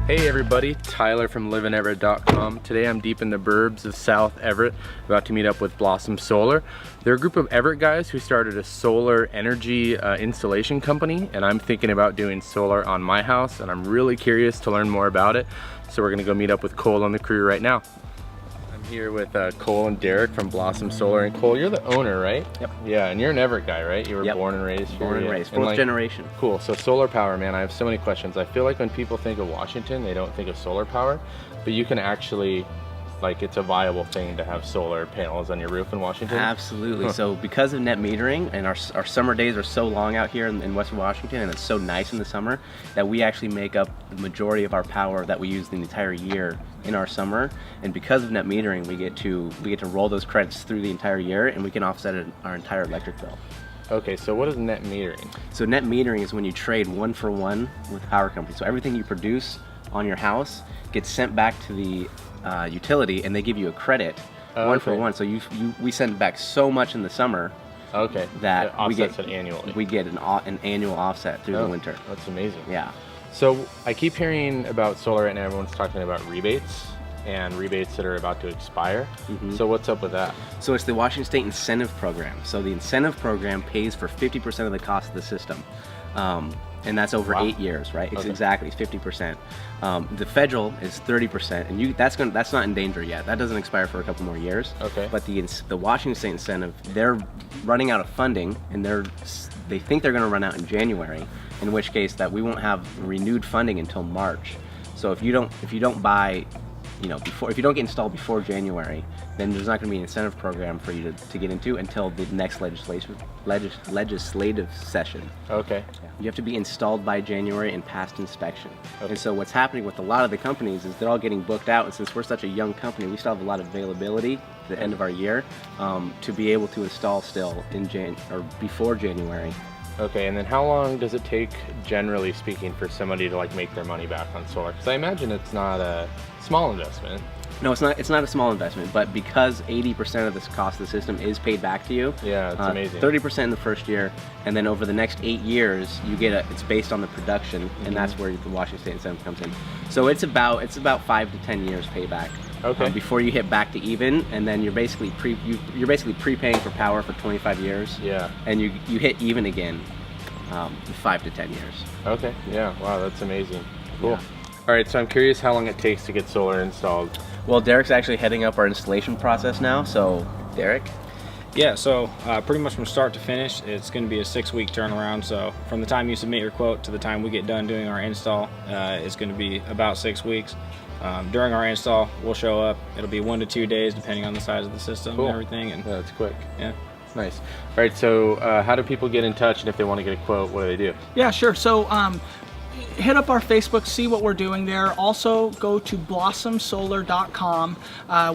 Hey everybody, Tyler from liveineverett.com. Today I'm deep in the burbs of South Everett, about to meet up with Blossom Solar. They're a group of Everett guys who started a solar energy installation company, and I'm thinking about doing solar on my house, and I'm really curious to learn more about it. So we're gonna go meet up with Cole and the crew right now. I'm here with Cole and Derek from Blossom Solar. And Cole, you're the owner, right? Yep. Yeah, and you're an Everett guy, right? You were born and raised here. Born and raised, fourth generation. Cool, so solar power, man, I have so many questions. I feel like when people think of Washington, they don't think of solar power, but you can actually, like, it's a viable thing to have solar panels on your roof in Washington. Absolutely. So because of net metering, and our summer days are so long out here in Western Washington, and it's so nice in the summer, that we actually make up the majority of our power that we use the entire year in our summer. And because of net metering, we get to roll those credits through the entire year, and we can offset our entire electric bill. Okay, so what is net metering? So net metering is when you trade 1-for-1 with the power company. So everything you produce on your house gets sent back to the utility, and they give you a credit, 1-for-1. So we send back so much in the summer. Okay. That it offsets it annually. We get an annual offset through the winter. That's amazing. Yeah. So I keep hearing about solar right now. Everyone's talking about rebates and rebates that are about to expire. So what's up with that? So it's the Washington State Incentive Program. So the incentive program pays for 50% of the cost of the system. And that's over 8 years, right? It's exactly 50%. The federal is 30%, and that's not in danger yet. That doesn't expire for a couple more years. Okay. But the Washington State incentive, they're running out of funding, and they think they're going to run out in January. In which case, that we won't have renewed funding until March. So if you don't buy, if you don't get installed before January, then there's not going to be an incentive program for you to get into until the next legislative session. Okay. You have to be installed by January and passed inspection. Okay. And so what's happening with a lot of the companies is they're all getting booked out, and since we're such a young company, we still have a lot of availability at the end of our year to be able to install still in before January. Okay, and then how long does it take, generally speaking, for somebody to make their money back on solar? Because I imagine it's not a small investment. No, it's not. It's not a small investment, but because 80% of the cost of the system is paid back to you. Yeah, it's amazing. 30% in the first year, and then over the next 8 years, you get it's based on the production, and that's where the Washington State incentive comes in. So it's about 5 to 10 years payback. Okay. Before you hit back to even, and then you're basically prepaying for power for 25 years. Yeah. And you hit even again, 5 to 10 years. Okay. Yeah. Wow, that's amazing. Cool. Yeah. All right. So I'm curious how long it takes to get solar installed. Well, Derek's actually heading up our installation process now. So, Derek. Yeah, so pretty much from start to finish, it's going to be a 6-week turnaround. So from the time you submit your quote to the time we get done doing our install, it's going to be about 6 weeks. During our install, we'll show up. It'll be 1 to 2 days, depending on the size of the system and everything. And yeah, that's quick. Yeah. Nice. All right, so how do people get in touch, and if they want to get a quote, what do they do? Yeah, sure. So hit up our Facebook, see what we're doing there. Also go to blossomsolar.com.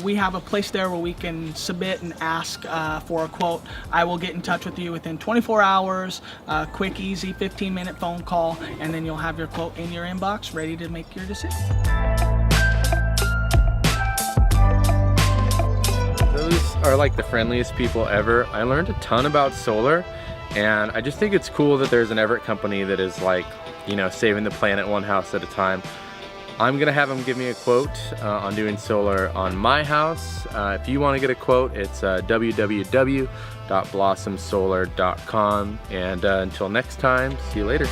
We have a place there where we can submit and ask for a quote. I will get in touch with you within 24 hours, quick, easy 15-minute phone call, and then you'll have your quote in your inbox ready to make your decision. Those are like the friendliest people ever. I learned a ton about solar, and I just think it's cool that there's an Everett company that is saving the planet one house at a time. I'm gonna have them give me a quote on doing solar on my house. If you want to get a quote, it's www.blossomsolar.com. And until next time, see you later.